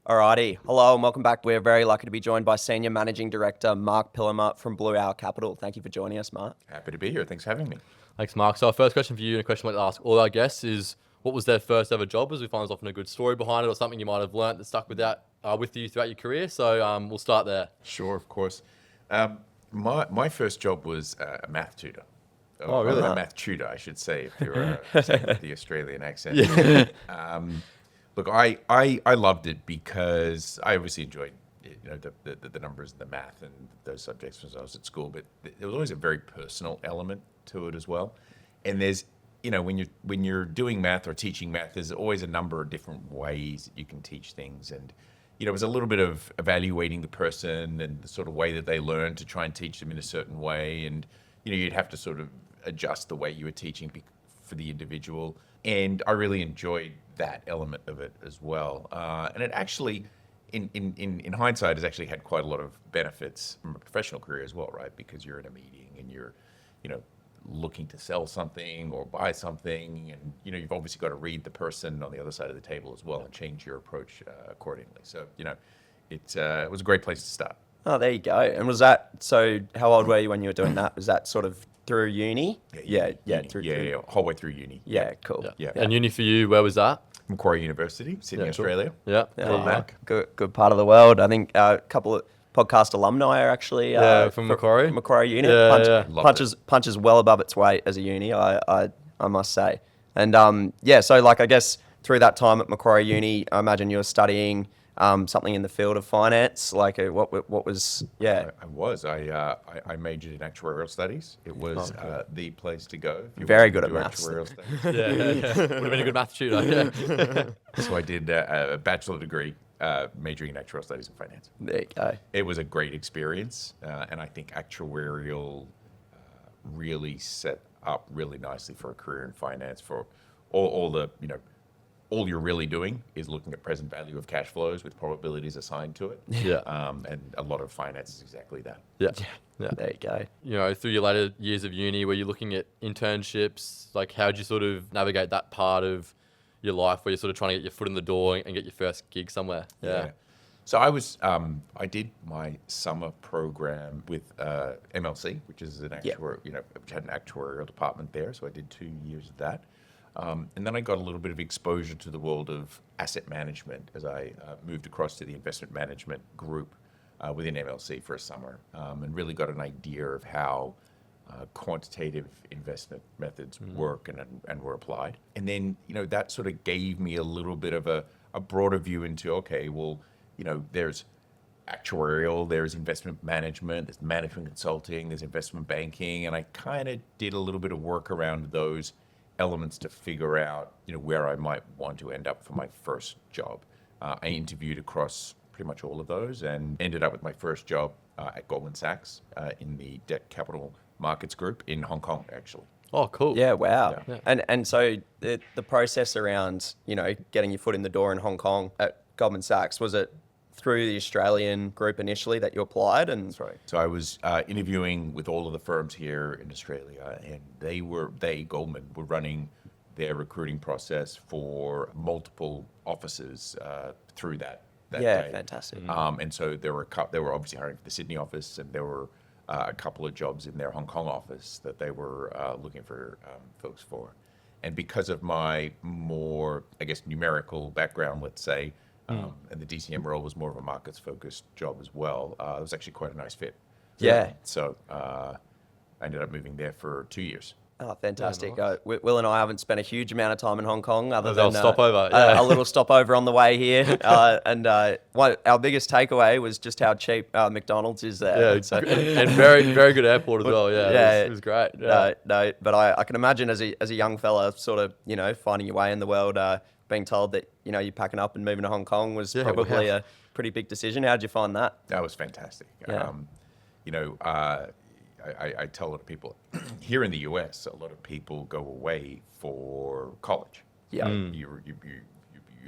Alrighty, hello and welcome back. We're very lucky to be joined by Senior Managing Director Marc Pillemer from Blue Owl Capital. Thank you for joining us, Marc. Happy to be here. Thanks for having me. Thanks, Marc. So our first question for you, and a question I'd like to ask all our guests, is what was their first ever job? As we find there's often a good story behind it, or something you might have learnt that stuck with you throughout your career. So we'll start there. Sure, of course. My first job was a math tutor. Oh, really? A math tutor, I should say, if you're saying with the Australian accent. Yeah. Look, I loved it because I obviously enjoyed the numbers and the math and those subjects when I was at school, but there was always a very personal element to it as well. And there's, when you're doing math or teaching math, there's always a number of different ways that you can teach things. And, it was a little bit of evaluating the person and the sort of way that they learn to try and teach them in a certain way. And, you'd have to sort of adjust the way you were teaching for the individual. And I really enjoyed that element of it as well. And it actually, in hindsight, has actually had quite a lot of benefits from a professional career as well, right? Because you're in a meeting and you're, looking to sell something or buy something. And, you've obviously got to read the person on the other side of the table as well and change your approach accordingly. So, it was a great place to start. Oh, there you go. And was that, so how old were you when you were doing that? Was that sort of through uni? Yeah, whole way through uni. Yeah, cool. Yeah. And uni for you, where was that? Macquarie University, Sydney, Australia. Yeah. Good part of the world. I think a couple of podcast alumni are actually from Macquarie. Macquarie Uni. Punches well above its weight as a uni, I must say. And so like I guess through that time at Macquarie Uni, I imagine you were studying something in the field of finance. Like what was I was. I majored in actuarial studies. It was the place to go. If you Very wanted good to at do maths. Actuarial studies. Would have been a good math tutor. Yeah. So I did a bachelor degree majoring in actuarial studies and finance. There you go. It was a great experience, and I think actuarial really set up really nicely for a career in finance. For all the all you're really doing is looking at present value of cash flows with probabilities assigned to it. Yeah. And a lot of finance is exactly that. Yeah. There you go. Through your later years of uni, were you looking at internships? Like, how'd you sort of navigate that part of your life where you're sort of trying to get your foot in the door and get your first gig somewhere? Yeah. So I did my summer program with MLC, which is an which had an actuarial department there. So I did 2 years of that. And then I got a little bit of exposure to the world of asset management as I moved across to the investment management group within MLC for a summer, and really got an idea of how quantitative investment methods work and were applied. And then, that sort of gave me a little bit of a broader view into, okay, well, there's actuarial, there's investment management, there's management consulting, there's investment banking, and I kind of did a little bit of work around those elements to figure out, where I might want to end up for my first job. I interviewed across pretty much all of those and ended up with my first job at Goldman Sachs in the debt capital markets group in Hong Kong, actually. Oh, cool. Yeah, wow. Yeah. And so the process around, getting your foot in the door in Hong Kong at Goldman Sachs, was it through the Australian group initially that you applied? And that's right. So I was interviewing with all of the firms here in Australia, and Goldman were running their recruiting process for multiple offices through that day. Fantastic. And so they were obviously hiring for the Sydney office, and there were a couple of jobs in their Hong Kong office that they were looking for folks for. And because of my more, I guess, numerical background, let's say, and the DCM role was more of a markets-focused job as well. It was actually quite a nice fit. So I ended up moving there for 2 years. Oh, fantastic. Yeah, nice. Will and I haven't spent a huge amount of time in Hong Kong other than a little stopover on the way here. And our biggest takeaway was just how cheap McDonald's is there. Yeah, and very, very good airport as well. Yeah, it was great. Yeah. No, but I can imagine as a young fella sort of, finding your way in the world, being told that, you're packing up and moving to Hong Kong was probably a pretty big decision. How did you find that? That was fantastic. Yeah. I tell a lot of people here in the US, a lot of people go away for college. Yeah. You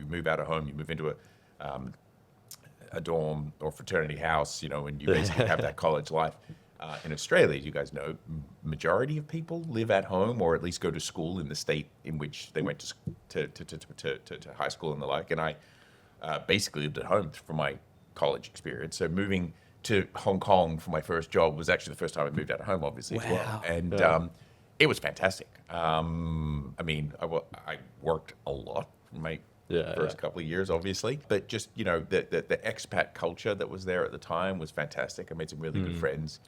move out of home, you move into a dorm or fraternity house, and you basically have that college life. In Australia, you guys know, majority of people live at home or at least go to school in the state in which they went to high school and the like. And basically lived at home for my college experience. So moving to Hong Kong for my first job was actually the first time I moved out of home, obviously, as well. And it was fantastic. I mean, I worked a lot for my first couple of years, obviously, but just, you know, the expat culture that was there at the time was fantastic. I made some really good friends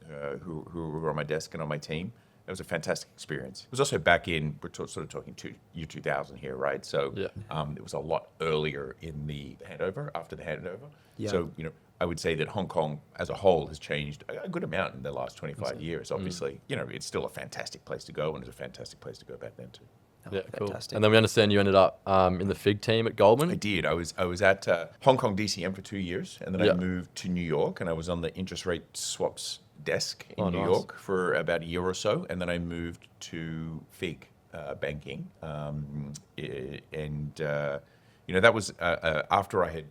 who were on my desk and on my team. It was a fantastic experience. It was also back in, we're sort of talking year 2000 here, right? So it was a lot earlier in the handover, after the handover. Yeah. So, you know, I would say that Hong Kong as a whole has changed a good amount in the last 25 years. Obviously, you know, it's still a fantastic place to go, and it's a fantastic place to go back then too. Yeah, cool. Fantastic. And then we understand you ended up in the FIG team at Goldman. I did. I was at Hong Kong DCM for 2 years, and then I moved to New York, and I was on the interest rate swaps desk in New York for about a year or so, and then I moved to FIG banking, you know, that was after I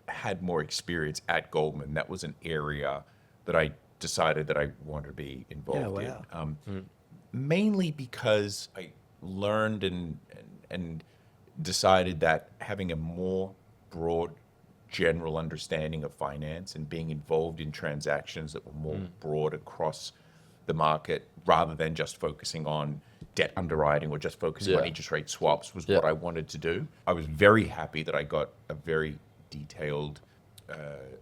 had more experience at Goldman. That was an area that I decided that I wanted to be involved in, mainly because I learned and decided that having a more broad general understanding of finance and being involved in transactions that were more broad across the market rather than just focusing on debt underwriting or just focusing on interest rate swaps was what I wanted to do. I was very happy that I got a very detailed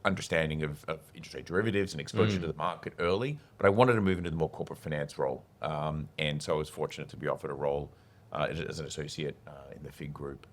understanding of interest rate derivatives and exposure to the market early, but I wanted to move into the more corporate finance role. And so I was fortunate to be offered a role as an associate in the FIG group,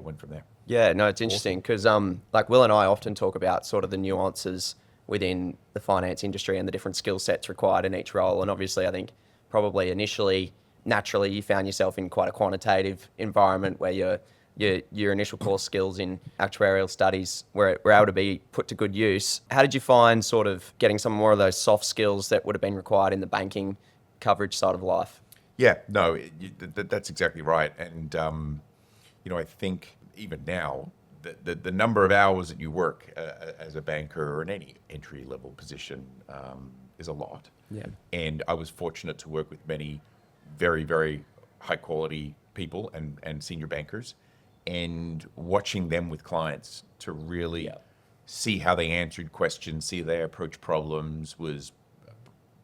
went from there. Yeah, no, it's interesting because like Will and I often talk about sort of the nuances within the finance industry and the different skill sets required in each role. And obviously, I think probably initially, naturally, you found yourself in quite a quantitative environment where your initial core skills in actuarial studies were able to be put to good use. How did you find sort of getting some more of those soft skills that would have been required in the banking coverage side of life? Yeah, no, that's exactly right. And, you know, I think even now, the number of hours that you work as a banker or in any entry-level position is a lot. Yeah. And I was fortunate to work with many very, very high-quality people and senior bankers, and watching them with clients to really see how they answered questions, see how they approach problems was,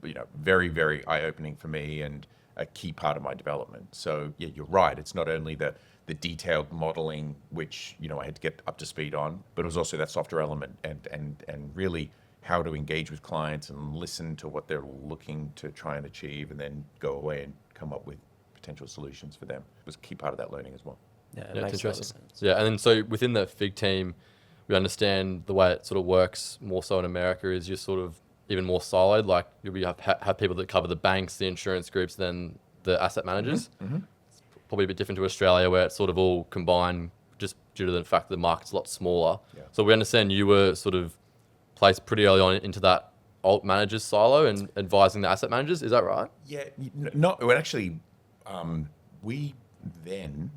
you know, very, very eye-opening for me and a key part of my development. So yeah, you're right. It's not only the detailed modeling, which, you know, I had to get up to speed on, but it was also that softer element and really how to engage with clients and listen to what they're looking to try and achieve and then go away and come up with potential solutions for them. It was a key part of that learning as well. Yeah, Yeah, makes it's a lot of interesting. sense. Yeah, and then so within the FIG team, we understand the way it sort of works more so in America is you're sort of even more siloed. Like you have people that cover the banks, the insurance groups, then the asset managers. It's probably a bit different to Australia where it's sort of all combined just due to the fact that the market's a lot smaller. Yeah. So we understand you were sort of placed pretty early on into that alt managers silo and advising the asset managers. Is that right? Yeah, well, actually, we then,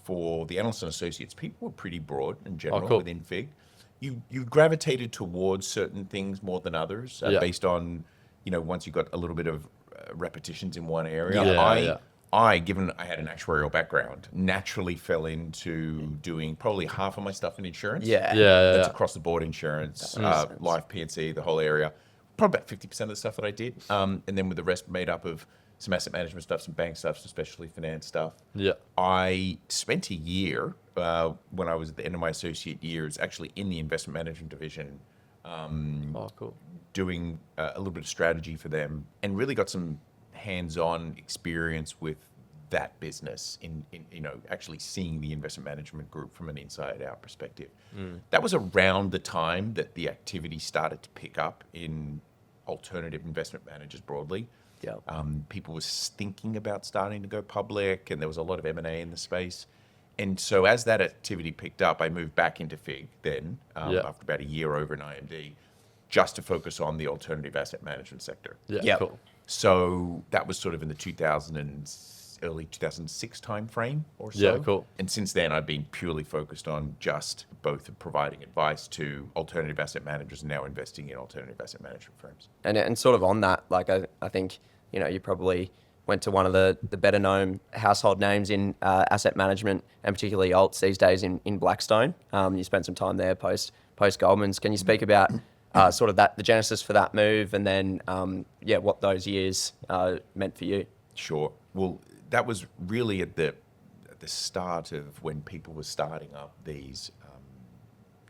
for the analysts and associates, people were pretty broad in general within FIG. You gravitated towards certain things more than others based on, you know, once you got a little bit of repetitions in one area. I, given I had an actuarial background, naturally fell into doing probably half of my stuff in insurance. That's across the board insurance, life, P&C, the whole area. Probably about 50% of the stuff that I did. And then with the rest made up of some asset management stuff, some bank stuff, some specialty finance stuff. Yeah. I spent a year when I was at the end of my associate years actually in the investment management division doing a little bit of strategy for them and really got some hands-on experience with that business in you know, actually seeing the investment management group from an inside-out perspective. That was around the time that the activity started to pick up in alternative investment managers broadly. People were thinking about starting to go public, and there was a lot of M&A in the space. And so as that activity picked up, I moved back into FIG then, after about a year over in IMD, just to focus on the alternative asset management sector. Cool. So that was sort of in the early 2006 timeframe or so. Cool. And since then, I've been purely focused on just both providing advice to alternative asset managers and now investing in alternative asset management firms. And sort of on that, like I think, you know, you probably went to one of the better known household names in asset management and particularly alts these days in Blackstone. You spent some time there post Goldman's. Can you speak about sort of the genesis for that move, and then what those years meant for you? Sure. Well, that was really at the start of when people were starting up these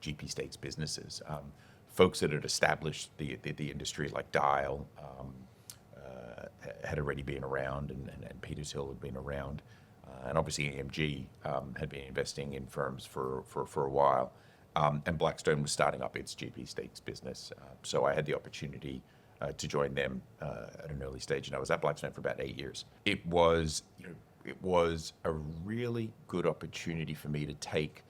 GP stakes businesses. Folks that had established the industry, like Dial, had already been around, and Peters Hill had been around, and obviously AMG had been investing in firms for a while, and Blackstone was starting up its GP stakes business. So I had the opportunity to join them at an early stage, and I was at Blackstone for about 8 years. It was a really good opportunity for me to take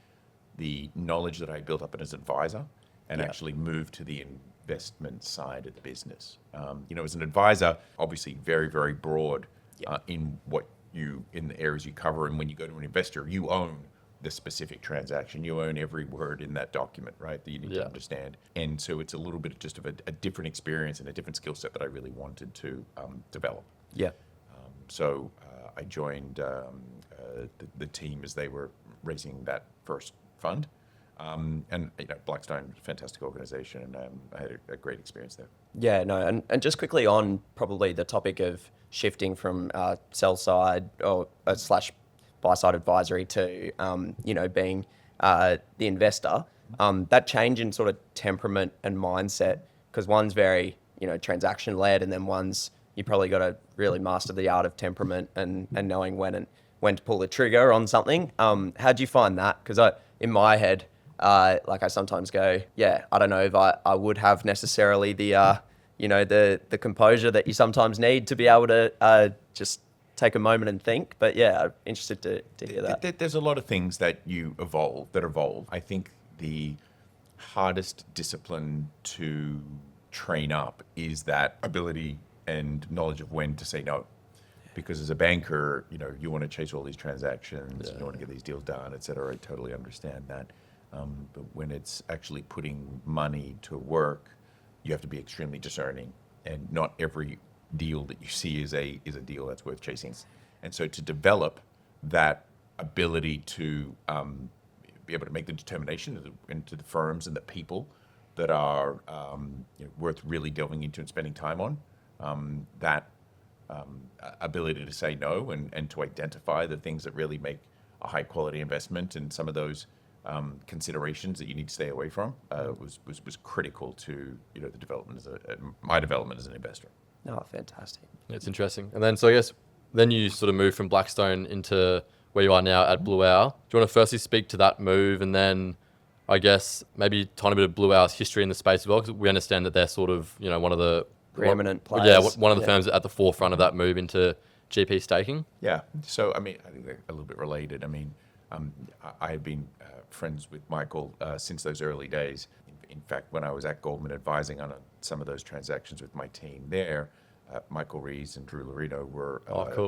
the knowledge that I built up as an advisor and actually move to the investment side of the business. As an advisor, obviously very, very broad in the areas you cover. And when you go to an investor, you own the specific transaction. You own every word in that document, right, that you need to understand. And so it's a little bit just of a different experience and a different skill set that I really wanted to develop. Yeah. So I joined the team as they were raising that first fund. And Blackstone, fantastic organization, and I had a great experience there. Yeah, no, and just quickly on probably the topic of shifting from sell side or / buy side advisory to being the investor. That change in sort of temperament and mindset, because one's very transaction led, and then one's you probably got to really master the art of temperament and knowing when to pull the trigger on something. How'd you find that? Because in my head, I sometimes go, I don't know if I would have necessarily the composure that you sometimes need to be able to just take a moment and think. But I'm interested to hear that. There's a lot of things that evolve. I think the hardest discipline to train up is that ability and knowledge of when to say no. Because as a banker, you want to chase all these transactions, you want to get these deals done, et cetera. I totally understand that. But when it's actually putting money to work, you have to be extremely discerning, and not every deal that you see is a deal that's worth chasing. And so to develop that ability to be able to make the determination into the firms and the people that are worth really delving into and spending time on, that ability to say no and to identify the things that really make a high quality investment, and some of those considerations that you need to stay away from was critical to the development my development as an investor. Oh, fantastic! It's interesting. And then, so I guess then you sort of moved from Blackstone into where you are now at Blue Owl. Do you want to firstly speak to that move, and then I guess maybe tiny bit of Blue Owl's history in the space as well, because we understand that they're sort of one of the preeminent players. Yeah, one of the firms at the forefront of that move into GP staking. Yeah. So I think they're a little bit related. I have been friends with Michael since those early days. In fact, when I was at Goldman advising on some of those transactions with my team there, Michael Rees and Drew Laredo were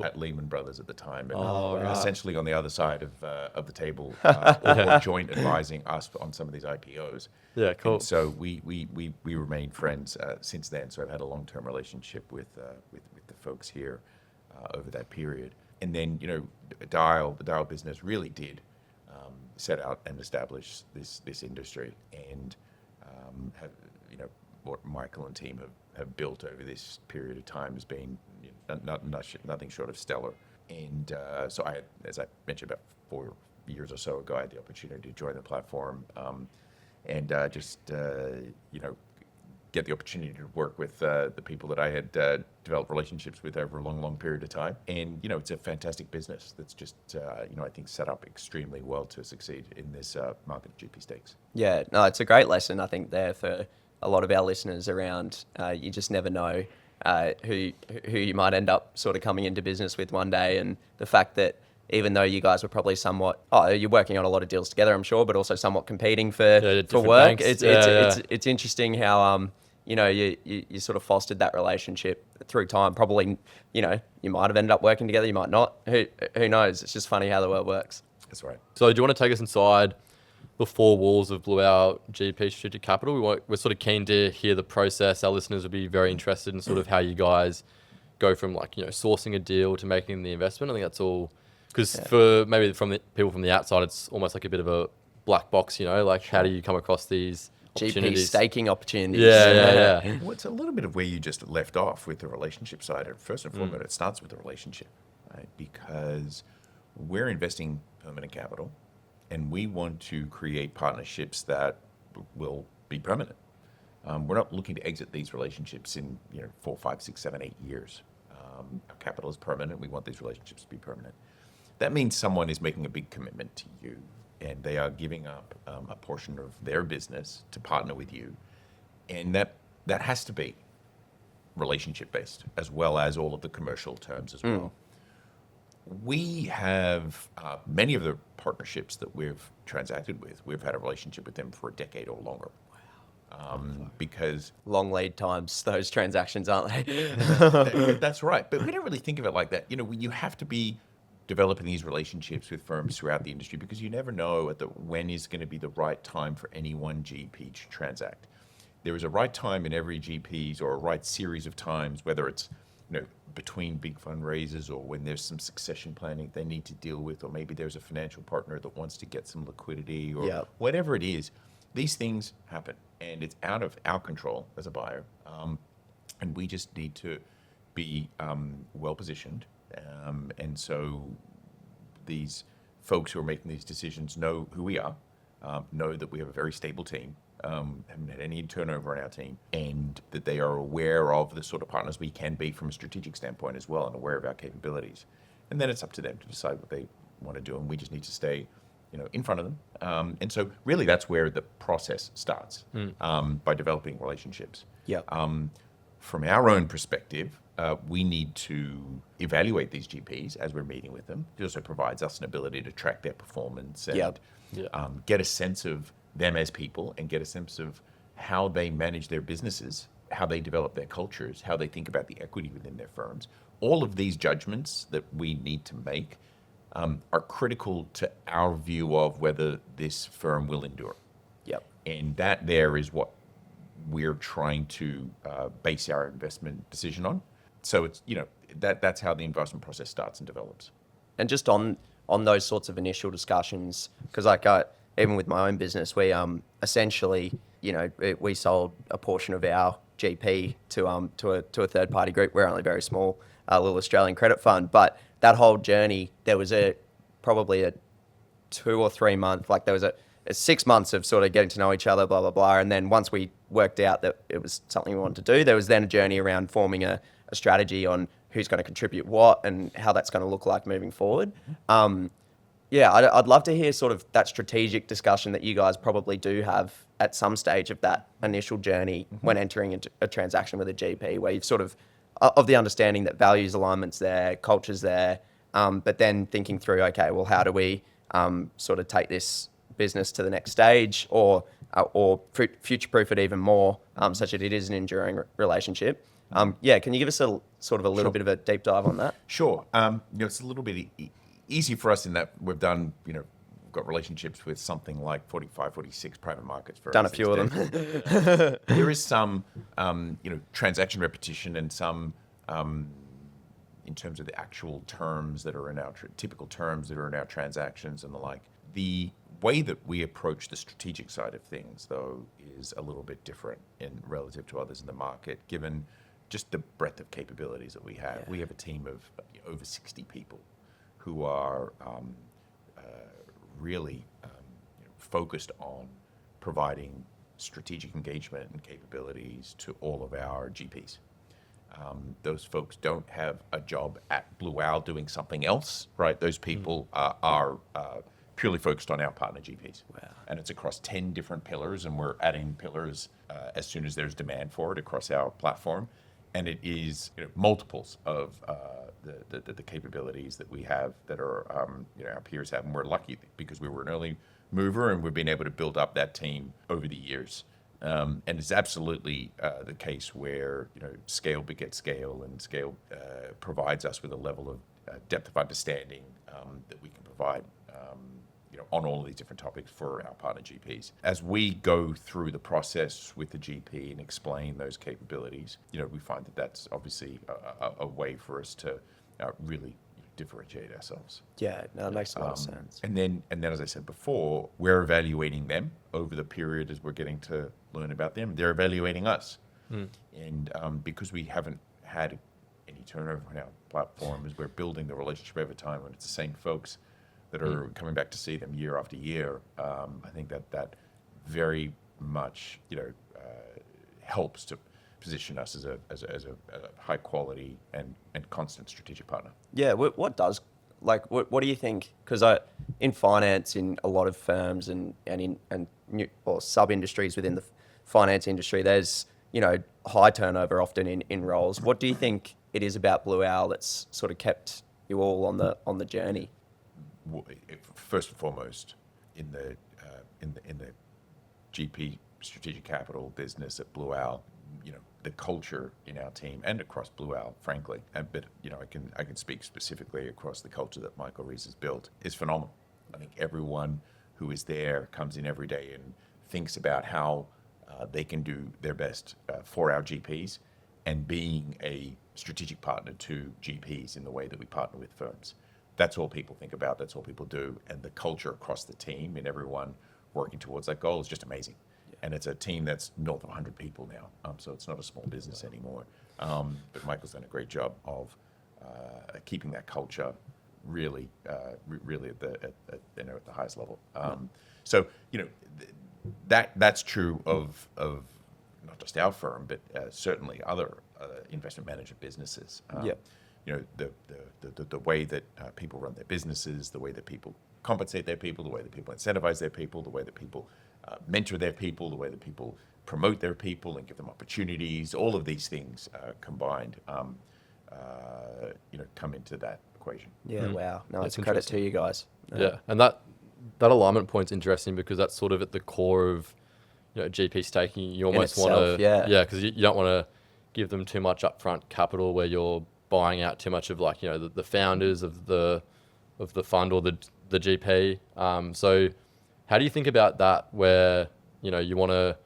at Lehman Brothers at the time, and essentially on the other side of the table, or joint advising us on some of these IPOs. Yeah, cool. And so we remained friends since then. So I've had a long-term relationship with the folks here over that period. And then the Dial business really did set out and establish this industry, and have what Michael and team have built over this period of time has been nothing short of stellar. And so I had, as I mentioned, about 4 years or so ago, I had the opportunity to join the platform, and get the opportunity to work with the people that I had developed relationships with over a long period of time. And it's a fantastic business that's just I think set up extremely well to succeed in this market of GP stakes. Yeah, no, it's a great lesson, I think, there for a lot of our listeners around. You just never know who you might end up sort of coming into business with one day, and the fact that even though you guys were probly somewhat, you're working on a lot of deals together, I'm sure, but also somewhat competing for work. Banks. It's interesting how you sort of fostered that relationship through time. Probably you might have ended up working together, you might not. Who knows? It's just funny how the world works. That's right. So do you want to take us inside the four walls of Blue Owl GP Strategic Capital? We're sort of keen to hear the process. Our listeners would be very interested in sort of how you guys go from like, sourcing a deal to making the investment? I think that's all, because for maybe from the people from the outside, it's almost like a bit of a black box, like how do you come across these GP opportunities? staking opportunities. Yeah. Well, it's a little bit of where you just left off with the relationship side. First and foremost, it starts with the relationship, right? Because we're investing permanent capital, and we want to create partnerships that will be permanent. We're not looking to exit these relationships in 4, 5, 6, 7, 8 years. Our capital is permanent. We want these relationships to be permanent. That means someone is making a big commitment to you, and they are giving up a portion of their business to partner with you, and that has to be relationship based as well as all of the commercial terms as well. We have many of the partnerships that we've transacted with. We've had a relationship with them for a decade or longer. Because long lead times, those transactions, aren't they? that's right. But we don't really think of it like that. You have to be developing these relationships with firms throughout the industry, because you never know when is going to be the right time for any one GP to transact. There is a right time in every GP's, or a right series of times, whether it's between big fundraisers, or when there's some succession planning they need to deal with, or maybe there's a financial partner that wants to get some liquidity, or whatever it is. These things happen, and it's out of our control as a buyer, and we just need to be well positioned. And so these folks who are making these decisions know who we are, know that we have a very stable team, haven't had any turnover on our team, and that they are aware of the sort of partners we can be from a strategic standpoint as well, and aware of our capabilities. And then it's up to them to decide what they want to do, and we just need to stay in front of them. And so really that's where the process starts, by developing relationships. From our own perspective, we need to evaluate these GPs as we're meeting with them. It also provides us an ability to track their performance and get a sense of them as people, and get a sense of how they manage their businesses, how they develop their cultures, how they think about the equity within their firms. All of these judgments that we need to make are critical to our view of whether this firm will endure. And that there is what we're trying to base our investment decision on. So it's that's how the investment process starts and develops. And just on those sorts of initial discussions, because even with my own business, we essentially we sold a portion of our GP to a third party group. We're only very small, little Australian credit fund, but that whole journey, there was probably a 2 or 3 month, there was a 6 months of sort of getting to know each other, blah, blah, blah. And then once we worked out that it was something we wanted to do, there was then a journey around forming a strategy on who's going to contribute what and how that's going to look like moving forward. I'd love to hear sort of that strategic discussion that you guys probably do have at some stage of that initial journey when entering into a transaction with a GP, where you've sort of the understanding that values alignment's there, culture's there, but then thinking through, okay, well, how do we sort of take this business to the next stage, or future-proof it even more, such that it is an enduring relationship? Can you give us a sort of a little bit of a deep dive on that? Sure. It's a little bit easy for us in that we've done, got relationships with something like 45, 46 private markets. Done a few of them. There is some, transaction repetition, and some, in terms of the actual terms that are in our typical terms that are in our transactions and the like. The way that we approach the strategic side of things, though, is a little bit different relative to others in the market, given just the breadth of capabilities that we have. We have a team of over 60 people who are really focused on providing strategic engagement and capabilities to all of our GPs. Those folks don't have a job at Blue Owl doing something else, right? Those people are purely focused on our partner GPs. Wow. And it's across 10 different pillars, and we're adding pillars as soon as there's demand for it across our platform. And it is multiples of the capabilities that we have that are our peers have, and we're lucky because we were an early mover, and we've been able to build up that team over the years. And it's absolutely the case where scale begets scale, and scale provides us with a level of depth of understanding that we can provide on all of these different topics for our partner GPs. As we go through the process with the GP and explain those capabilities, we find that that's obviously a way for us to really differentiate ourselves. Yeah, no, it makes a lot of sense. And then, as I said before, we're evaluating them over the period as we're getting to learn about them. They're evaluating us. And because we haven't had any turnover on our platform, as we're building the relationship over time, and it's the same folks that are coming back to see them year after year, I think that very much helps to position us as a high quality and constant strategic partner. Yeah, what do you think? Because in finance, in a lot of firms and sub industries within the finance industry, there's high turnover often in roles. What do you think it is about Blue Owl that's sort of kept you all on the journey? First and foremost, in the GP strategic capital business at Blue Owl, the culture in our team and across Blue Owl, frankly, but I can speak specifically across the culture that Michael Rees has built, is phenomenal. I think everyone who is there comes in every day and thinks about how they can do their best for our GPs, and being a strategic partner to GPs in the way that we partner with firms. That's all people think about. That's all people do. And the culture across the team and everyone working towards that goal is just amazing. Yeah. And it's a team that's north of 100 people now. So it's not a small business anymore. But Michael's done a great job of keeping that culture really at the highest level. So that's true of not just our firm, but certainly other investment management businesses. The way that people run their businesses, the way that people compensate their people, the way that people incentivize their people, the way that people mentor their people, the way that people promote their people and give them opportunities, all of these things combined come into that equation. Yeah, wow. No, it's a credit to you guys. Yeah, and that alignment point's interesting because that's sort of at the core of GP staking. You almost want to, because you don't want to give them too much upfront capital where you're buying out too much of the founders of the fund or the GP. So how do you think about that where you want to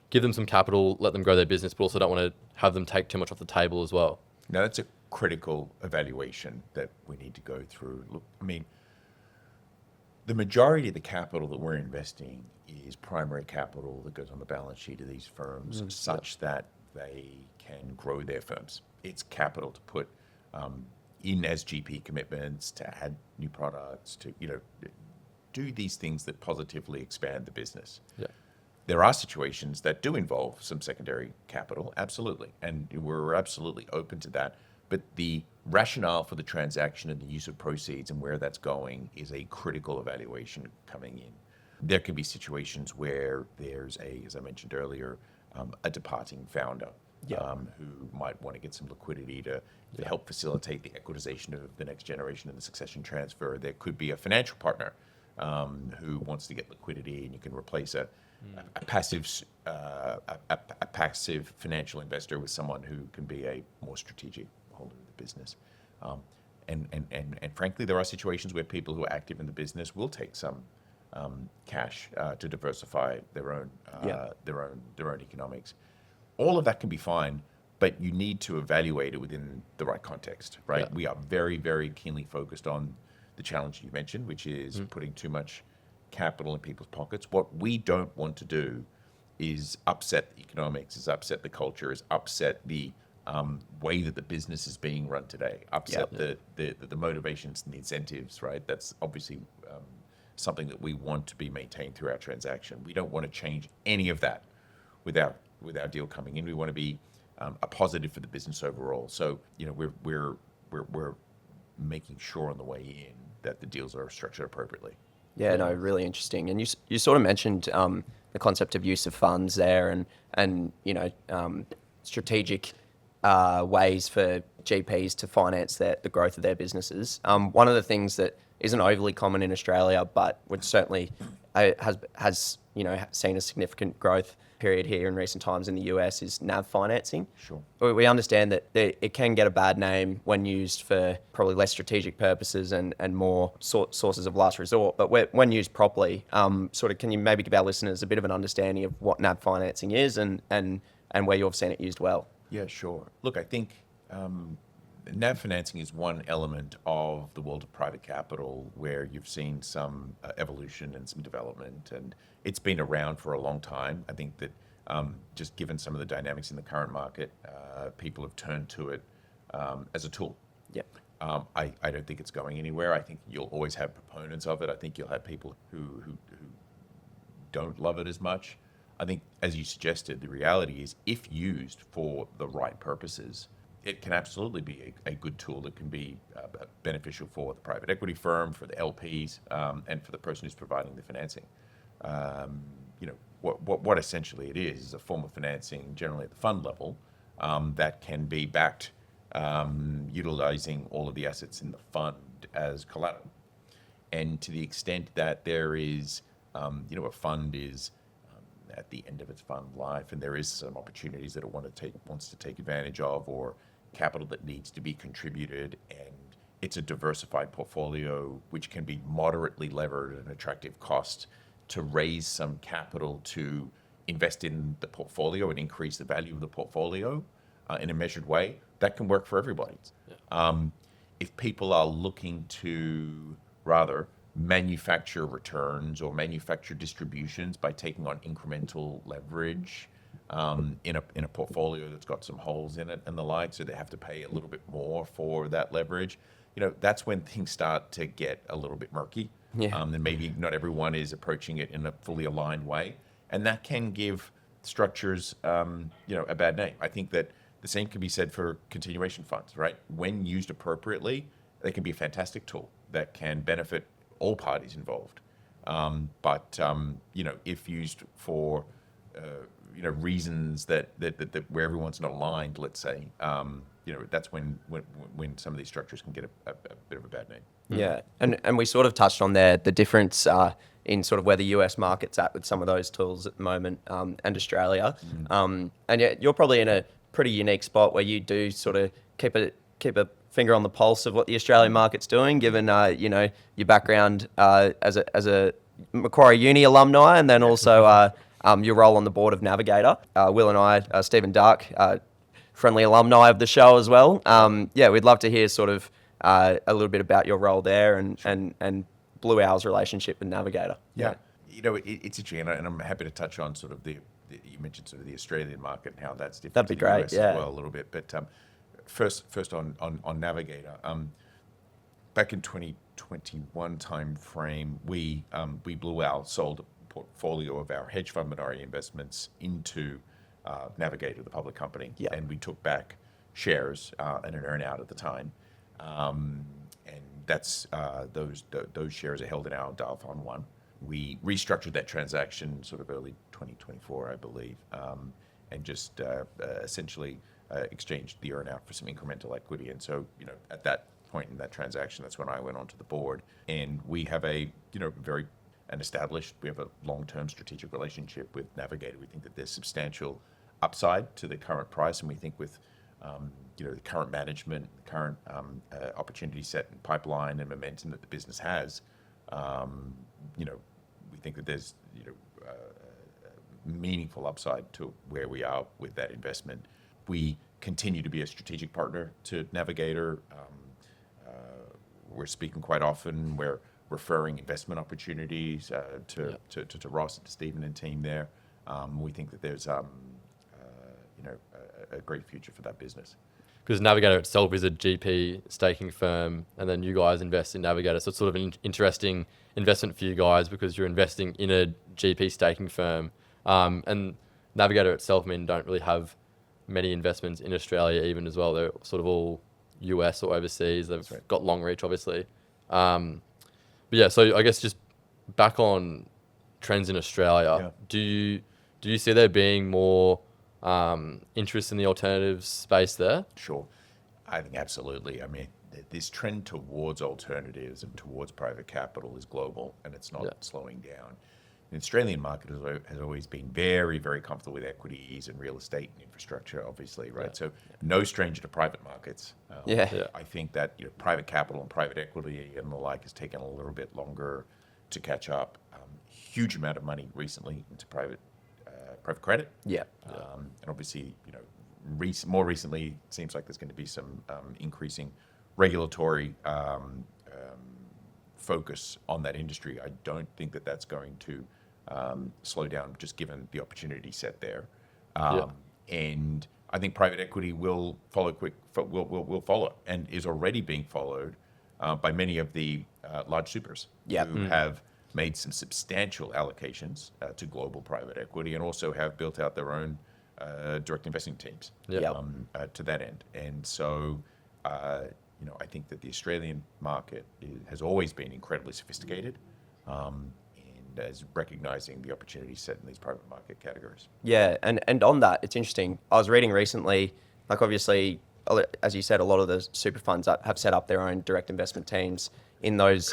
give them some capital, let them grow their business, but also don't want to have them take too much off the table as well? Now that's a critical evaluation that we need to go through. Look, I mean, the majority of the capital that we're investing is primary capital that goes on the balance sheet of these firms such that they can grow their firms. It's capital to put in as GP commitments, to add new products, to do these things that positively expand the business. Yeah. There are situations that do involve some secondary capital, absolutely, and we're absolutely open to that. But the rationale for the transaction and the use of proceeds and where that's going is a critical evaluation coming in. There can be situations where there's as I mentioned earlier, a departing founder who might want to get some liquidity to help facilitate the equitization of the next generation and the succession transfer. There could be a financial partner who wants to get liquidity, and you can replace a passive financial investor with someone who can be a more strategic holder of the business. And frankly, there are situations where people who are active in the business will take some cash to diversify their own economics. All of that can be fine, but you need to evaluate it within the right context, right? Yeah. We are very, very keenly focused on the challenge you mentioned, which is putting too much capital in people's pockets. What we don't want to do is upset the economics, is upset the culture, is upset the way that the business is being run today, upset the motivations and the incentives, right? That's obviously something that we want to be maintained through our transaction. We don't want to change any of that with our deal coming in. We want to be a positive for the business overall. So we're making sure on the way in that the deals are structured appropriately. Yeah, no, really interesting. And you sort of mentioned the concept of use of funds there, and strategic ways for GPs to finance the growth of their businesses. One of the things that isn't overly common in Australia, but would certainly has seen a significant growth period here in recent times in the US is NAV financing. Sure. We understand that it can get a bad name when used for probably less strategic purposes and more sources of last resort. But when used properly, can you maybe give our listeners a bit of an understanding of what NAV financing is and where you've seen it used well? Yeah, sure. Look, I think NAV financing is one element of the world of private capital where you've seen some evolution and some development, and it's been around for a long time. I think that just given some of the dynamics in the current market, people have turned to it as a tool. Yeah. I don't think it's going anywhere. I think you'll always have proponents of it. I think you'll have people who don't love it as much. I think, as you suggested, the reality is if used for the right purposes, it can absolutely be a good tool that can be beneficial for the private equity firm, for the LPs, and for the person who's providing the financing. What essentially it is a form of financing, generally at the fund level, that can be backed utilizing all of the assets in the fund as collateral. And to the extent that there is, a fund is at the end of its fund life, and there is some opportunities that it wants to take advantage of, or capital that needs to be contributed, and it's a diversified portfolio which can be moderately levered at an attractive cost to raise some capital to invest in the portfolio and increase the value of the portfolio in a measured way, that can work for everybody. Yeah. If people are looking to rather manufacture returns or manufacture distributions by taking on incremental leverage in a portfolio that's got some holes in it and the like, so they have to pay a little bit more for that leverage, that's when things start to get a little bit murky. Yeah. And maybe not everyone is approaching it in a fully aligned way, and that can give structures a bad name. I think that the same can be said for continuation funds, right? When used appropriately, they can be a fantastic tool that can benefit all parties involved. But if used for reasons that where everyone's not aligned, let's say, that's when some of these structures can get a bit of a bad name. Yeah, and we sort of touched on there the difference in sort of where the US market's at with some of those tools at the moment, and Australia. And yet you're probably in a pretty unique spot where you do sort of keep a finger on the pulse of what the Australian market's doing, given your background as a Macquarie Uni alumni, and then also your role on the board of Navigator. Will and I, Stephen Dark, friendly alumni of the show as well. We'd love to hear sort of a little bit about your role there and Blue Owl's relationship with Navigator. Yeah. It's interesting, and I'm happy to touch on sort of you mentioned sort of the Australian market and how that's different. That'd be to great, the US as well a little bit. But first on Navigator, back in 2021 time frame, we Blue Owl sold a portfolio of our hedge fund minority investments into Navigator, the public company, and we took back shares and an earn out at the time, and that's those shares are held in our Dial Fund 1. We restructured that transaction sort of early 2024, I believe, and just essentially exchanged the earn out for some incremental equity. And so, at that point in that transaction, that's when I went onto the board, and we have we have a long-term strategic relationship with Navigator. We think that there's substantial upside to the current price, and we think with the current management, the current opportunity set and pipeline and momentum that the business has, we think that there's meaningful upside to where we are with that investment. We continue to be a strategic partner to Navigator. We're speaking quite often. We're referring investment opportunities to Ross and to Stephen and team there. We think that there's a great future for that business. Because Navigator itself is a GP staking firm, and then you guys invest in Navigator. So it's sort of an interesting investment for you guys because you're investing in a GP staking firm. And Navigator itself, don't really have many investments in Australia even as well. They're sort of all US or overseas. They've got long reach, obviously. But yeah, so I guess just back on trends in Australia, do you see there being more interest in the alternatives space there? Sure. I think absolutely. This trend towards alternatives and towards private capital is global, and it's not slowing down. the Australian market has always been very, very comfortable with equities and real estate and infrastructure, obviously, right? So no stranger to private markets. Yeah. I think that private capital and private equity and the like has taken a little bit longer to catch up. Huge amount of money recently into private credit. Yeah. And obviously, more recently, it seems like there's going to be some increasing regulatory focus on that industry. I don't think that that's going to slow down, just given the opportunity set there. And I think private equity will follow will follow, and is already being followed by many of the large supers who have made some substantial allocations to global private equity, and also have built out their own direct investing teams to that end. And so, I think that the Australian market has always been incredibly sophisticated, and as recognizing the opportunity set in these private market categories. Yeah, and on that, it's interesting. I was reading recently, like obviously, as you said, a lot of the super funds have set up their own direct investment teams in those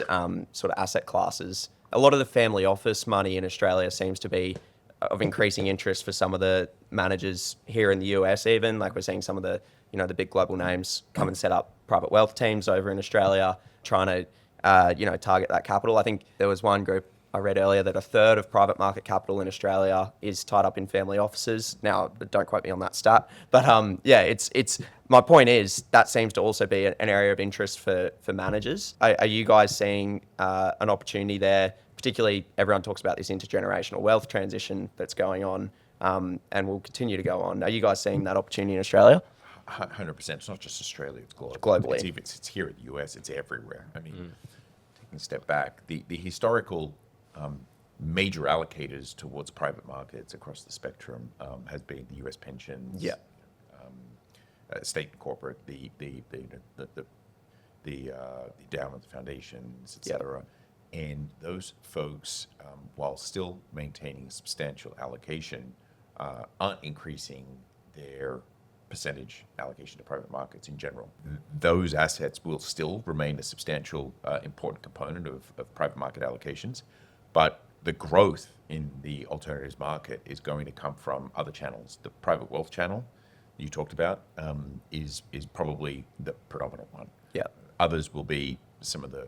sort of asset classes. A lot of the family office money in Australia seems to be of increasing interest for some of the managers here in the US even. Like we're seeing some of the, the big global names come and set up private wealth teams over in Australia, trying to, target that capital. I think there was one group I read earlier that a third of private market capital in Australia is tied up in family offices. Now, don't quote me on that stat, but it's my point is that seems to also be an area of interest for managers. Are you guys seeing an opportunity there? Particularly, everyone talks about this intergenerational wealth transition that's going on and will continue to go on. Are you guys seeing that opportunity in Australia? 100%. It's not just Australia, it's global. Globally. It's here in the US, it's everywhere. I mean, taking a step back, the historical major allocators towards private markets across the spectrum has been the US pensions, state and corporate, the endowments, foundations, etc. And those folks, while still maintaining substantial allocation, aren't increasing their percentage allocation to private markets in general. Those assets will still remain a substantial, important component of private market allocations, but the growth in the alternatives market is going to come from other channels. The private wealth channel you talked about is probably the predominant one. Yeah. Others will be some of the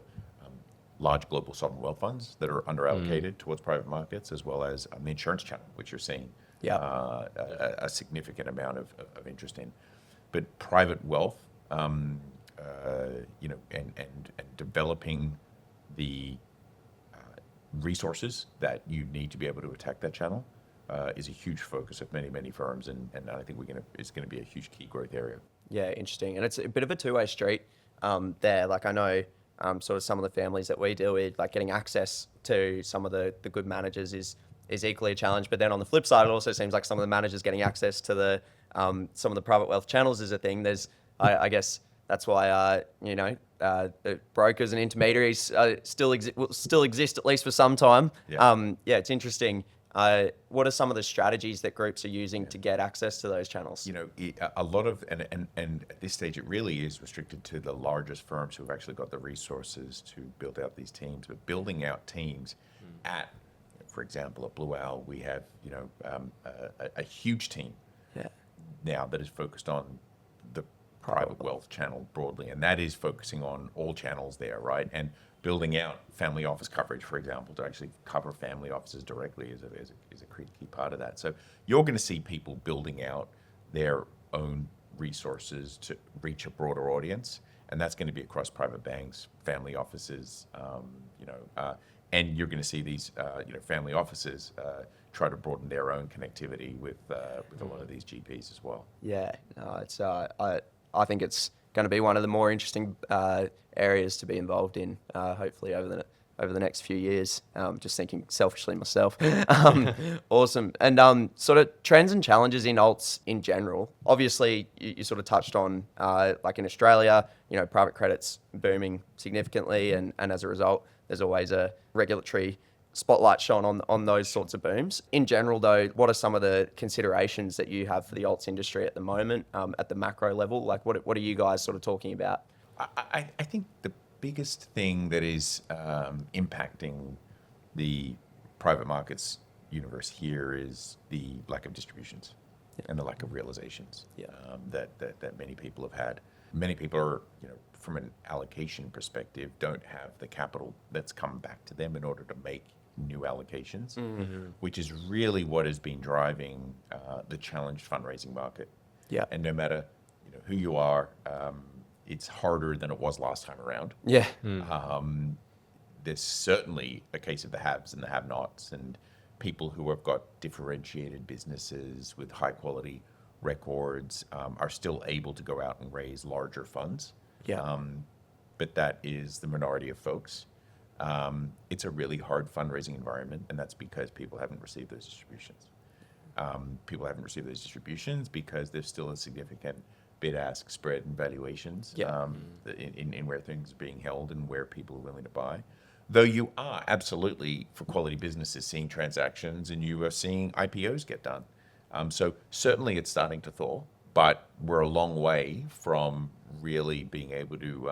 large global sovereign wealth funds that are underallocated towards private markets, as well as the insurance channel, which you're seeing a significant amount of interest in. But private wealth, and developing the resources that you need to be able to attack that channel is a huge focus of many firms, and I think it's going to be a huge key growth area. Yeah, interesting, and it's a bit of a two-way street there. Like I know sort of some of the families that we deal with, like getting access to some of the good managers is equally a challenge. But then on the flip side, it also seems like some of the managers getting access to the some of the private wealth channels is a thing. There's, I guess that's why the brokers and intermediaries will still exist at least for some time. It's interesting. What are some of the strategies that groups are using to get access to those channels? A lot of, and at this stage, it really is restricted to the largest firms who've actually got the resources to build out these teams. But building out teams at, for example, at Blue Owl, we have a huge team now that is focused on the private wealth channel broadly, and that is focusing on all channels there, right? And building out family office coverage, for example, to actually cover family offices directly is a key part of that. So you're going to see people building out their own resources to reach a broader audience, and that's going to be across private banks, family offices, and you're going to see these family offices try to broaden their own connectivity with a lot of these GPs as well. Yeah, no, it's I think it's going to be one of the more interesting areas to be involved in, hopefully over the next few years. Just thinking selfishly myself. Awesome. And sort of trends and challenges in alts in general. Obviously, you sort of touched on, like in Australia, private credit's booming significantly, and as a result, there's always a regulatory spotlight shone on those sorts of booms. In general, though, what are some of the considerations that you have for the alts industry at the moment, at the macro level? Like, what are you guys sort of talking about? I think the biggest thing that is impacting the private markets universe here is the lack of distributions and the lack of realizations that many people have had. Many people are, from an allocation perspective, don't have the capital that's come back to them in order to make new allocations, which is really what has been driving the challenged fundraising market. Yeah. And no matter who you are, it's harder than it was last time around. Yeah. There's certainly a case of the haves and the have-nots, and people who have got differentiated businesses with high quality records are still able to go out and raise larger funds. Yeah. But that is the minority of folks. It's a really hard fundraising environment, and that's because people haven't received those distributions. People haven't received those distributions because there's still a significant bid-ask spread in valuations in where things are being held and where people are willing to buy. Though you are absolutely, for quality businesses, seeing transactions, and you are seeing IPOs get done. So certainly it's starting to thaw, but we're a long way from really being able to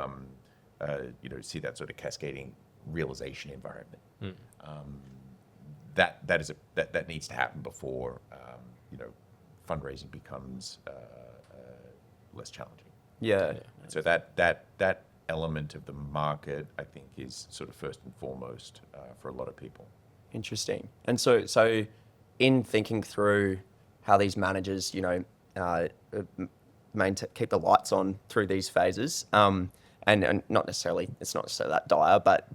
see that sort of cascading realization environment. That needs to happen before fundraising becomes less challenging. Yeah. So that element of the market, I think, is sort of first and foremost for a lot of people. Interesting. And so in thinking through how these managers, keep the lights on through these phases, and not necessarily, it's not necessarily that dire, but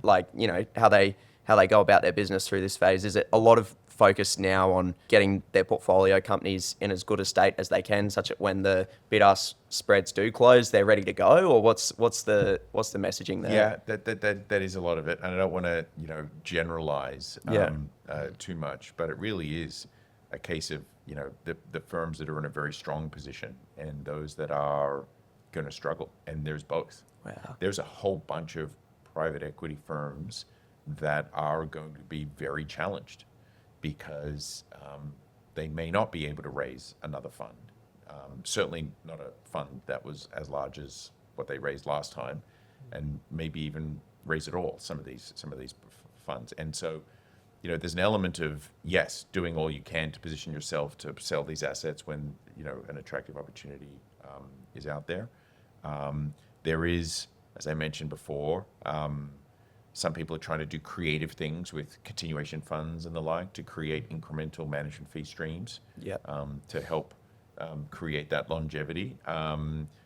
how they go about their business through this phase. Is it a lot of focus now on getting their portfolio companies in as good a state as they can, such that when the bid-ask spreads do close, they're ready to go? Or what's the messaging there? Yeah, that is a lot of it, and I don't want to generalize too much, but it really is a case of the firms that are in a very strong position and those that are going to struggle, and there's both. Wow. There's a whole bunch of private equity firms that are going to be very challenged because they may not be able to raise another fund. Certainly not a fund that was as large as what they raised last time, and maybe even raise at all some of these funds. And so, there's an element of, yes, doing all you can to position yourself to sell these assets when an attractive opportunity is out there. There is, as I mentioned before, some people are trying to do creative things with continuation funds and the like to create incremental management fee streams to help create that longevity.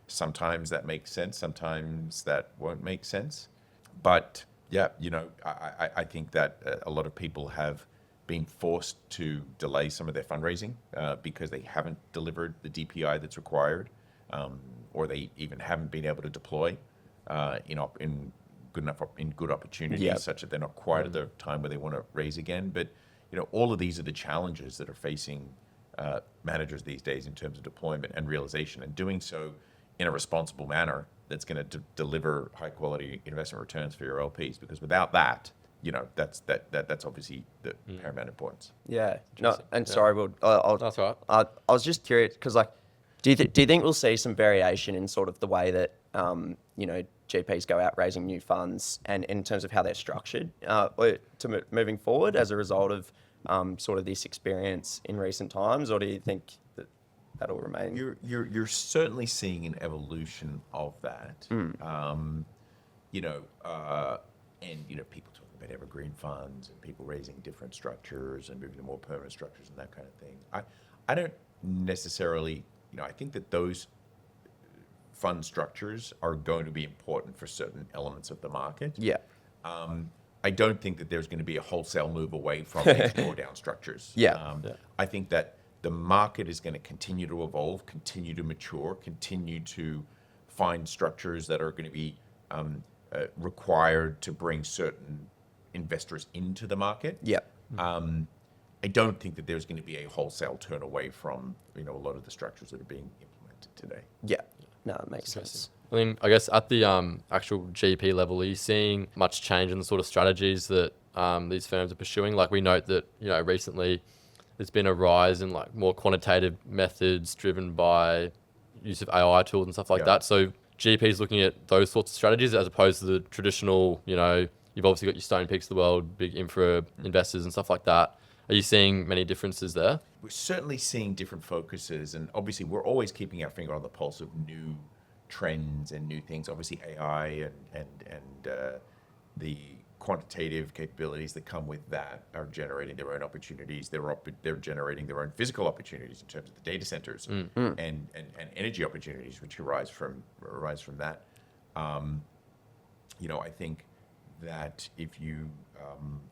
Sometimes that makes sense. Sometimes that won't make sense. But I think that a lot of people have been forced to delay some of their fundraising because they haven't delivered the DPI that's required, or they even haven't been able to deploy in good opportunities, such that they're not quite at the time where they want to raise again. But all of these are the challenges that are facing managers these days in terms of deployment and realization, and doing so in a responsible manner that's going to deliver high quality investment returns for your LPs. Because without that, that's obviously the paramount importance. Yeah. No, and sorry, Will. That's all right. I was just curious because, do you think we'll see some variation in sort of the way that GPs go out raising new funds, and in terms of how they're structured moving forward as a result of sort of this experience in recent times, or do you think that'll remain? You're certainly seeing an evolution of that. People talking about evergreen funds and people raising different structures and moving to more permanent structures and that kind of thing. I don't necessarily, I think that those fund structures are going to be important for certain elements of the market. Yeah. I don't think that there's going to be a wholesale move away from these drawdown structures. I think that the market is going to continue to evolve, continue to mature, continue to find structures that are going to be required to bring certain investors into the market. I don't think that there's going to be a wholesale turn away from a lot of the structures that are being implemented today. Yeah. No, it makes sense. I mean, I guess at the actual GP level, are you seeing much change in the sort of strategies that these firms are pursuing? Like, we note that recently there's been a rise in more quantitative methods driven by use of AI tools and stuff like that. So GPs looking at those sorts of strategies as opposed to the traditional, You've obviously got your Stone Peaks of the world, big infra investors and stuff like that. Are you seeing many differences there? We're certainly seeing different focuses, and obviously we're always keeping our finger on the pulse of new trends and new things. Obviously AI and the quantitative capabilities that come with that are generating their own opportunities. They're generating their own physical opportunities in terms of the data centers and energy opportunities which arise from that. I think that if you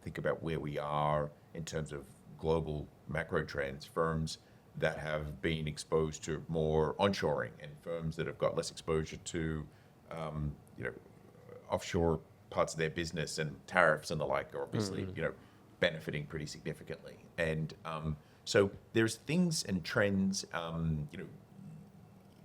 think about where we are in terms of global macro trends, firms that have been exposed to more onshoring and firms that have got less exposure to offshore parts of their business and tariffs and the like are obviously benefiting pretty significantly. And so there's things and trends in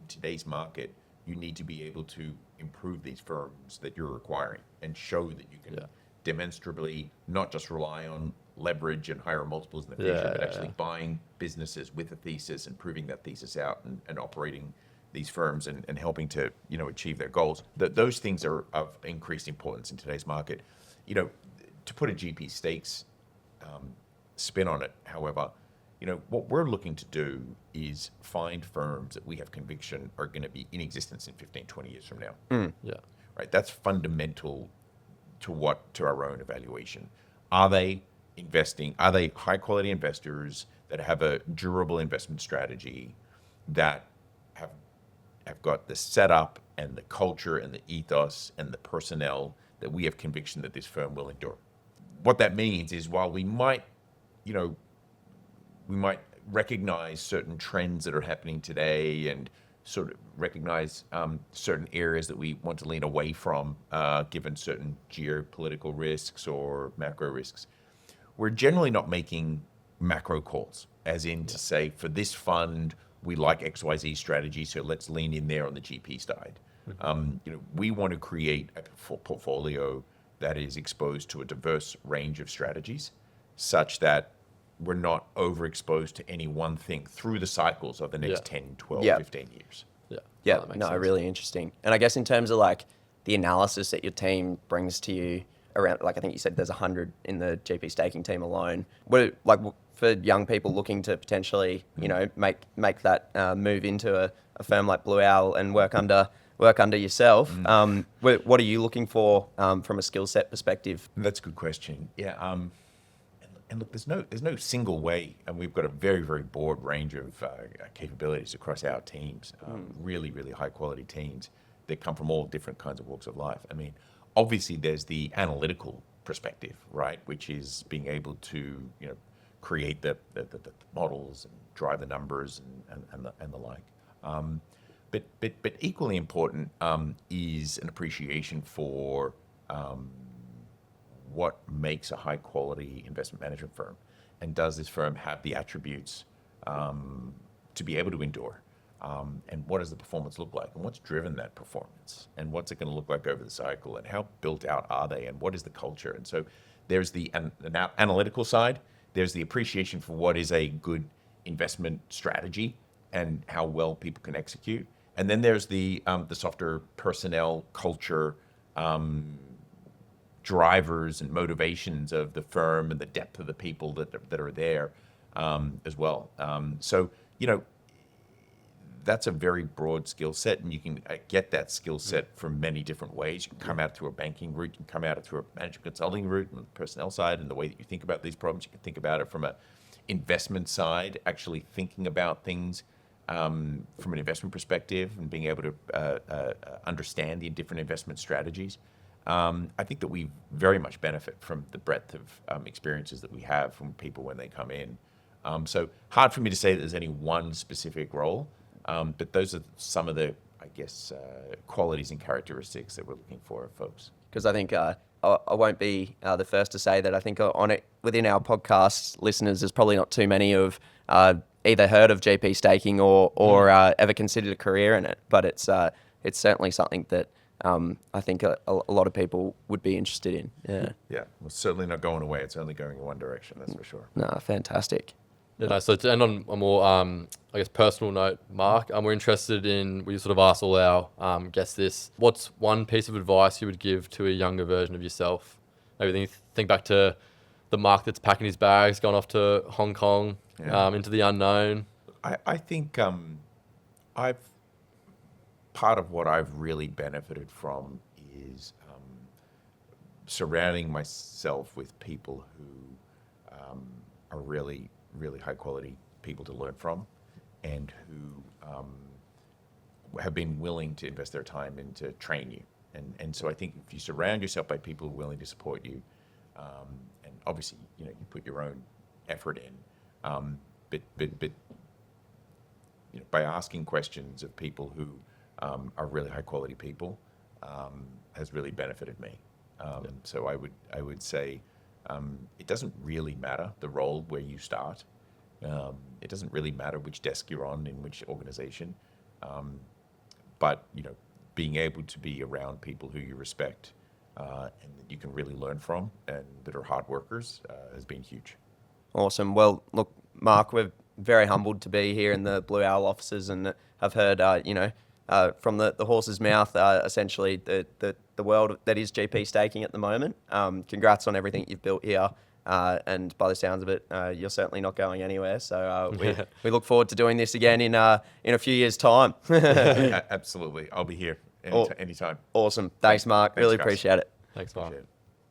today's market. You need to be able to improve these firms that you're acquiring and show that you can demonstrably not just rely on leverage and higher multiples in the future, but actually buying businesses with a thesis and proving that thesis out and operating these firms and helping to achieve their goals. Those things are of increased importance in today's market. To put a GP stakes spin on it, however, what we're looking to do is find firms that we have conviction are going to be in existence in 15, 20 years from now. Right? That's fundamental to our own evaluation. Are they investing? Are they high quality investors that have a durable investment strategy that have got the setup and the culture and the ethos and the personnel that we have conviction that this firm will endure? What that means is while we might recognize certain trends that are happening today and sort of recognize certain areas that we want to lean away from given certain geopolitical risks or macro risks, we're generally not making macro calls, as in to say, for this fund, we like XYZ strategy, so let's lean in there on the GP side. We want to create a portfolio that is exposed to a diverse range of strategies such that we're not overexposed to any one thing through the cycles of the next 10, 12, 15 years. Yeah, really interesting. And I guess in terms of like the analysis that your team brings to you around, like I think you said there's 100 in the GP staking team alone. Like for young people looking to potentially, make that move into a firm like Blue Owl and work under yourself, what are you looking for from a skill set perspective? That's a good question. Yeah. And look, there's no single way, and we've got a very, very broad range of capabilities across our teams, really, really high quality teams that come from all different kinds of walks of life. I mean, obviously there's the analytical perspective, right, which is being able to, create the models and drive the numbers and the like. But equally important is an appreciation for what makes a high quality investment management firm, and does this firm have the attributes to be able to endure, and what does the performance look like, and what's driven that performance, and what's it going to look like over the cycle, and how built out are they, and what is the culture? And so there's the analytical side, there's the appreciation for what is a good investment strategy and how well people can execute, and then there's the softer personnel culture, drivers and motivations of the firm and the depth of the people that are there as well. So, that's a very broad skill set, and you can get that skill set from many different ways. You can come at it through a banking route, you can come at it through a management consulting route and the personnel side and the way that you think about these problems. You can think about it from a investment side, actually thinking about things from an investment perspective and being able to understand the different investment strategies. I think that we very much benefit from the breadth of experiences that we have from people when they come in. So hard for me to say that there's any one specific role, but those are some of the, I guess, qualities and characteristics that we're looking for folks. Because I think I won't be the first to say that I think on it within our podcast listeners, there's probably not too many who've either heard of GP staking or ever considered a career in it. But it's certainly something that I think a lot of people would be interested in. Yeah. Well, certainly not going away. It's only going in one direction, that's for sure. No, fantastic. Yeah, so to end on a more, I guess, personal note, Marc, we're interested in, we sort of ask all our guests this, what's one piece of advice you would give to a younger version of yourself maybe then you think back to the Marc that's packing his bags, going off to Hong Kong, into the unknown. I think I've part of what I've really benefited from is surrounding myself with people who are really, really high quality people to learn from, and who have been willing to invest their time in to train you. And so I think if you surround yourself by people who are willing to support you, and obviously, you put your own effort in, but by asking questions of people who are really high quality people, has really benefited me. So I would say it doesn't really matter the role where you start. It doesn't really matter which desk you're on in which organization, but being able to be around people who you respect and that you can really learn from and that are hard workers has been huge. Awesome. Well, look, Marc, we're very humbled to be here in the Blue Owl offices, and I've heard, from the horse's mouth, essentially the world that is GP staking at the moment. Congrats on everything you've built here. And by the sounds of it, you're certainly not going anywhere. So we look forward to doing this again in a few years' time. Absolutely. I'll be here anytime. Awesome. Thanks, Marc. Really guys. appreciate it. Thanks, Marc. Appreciate it.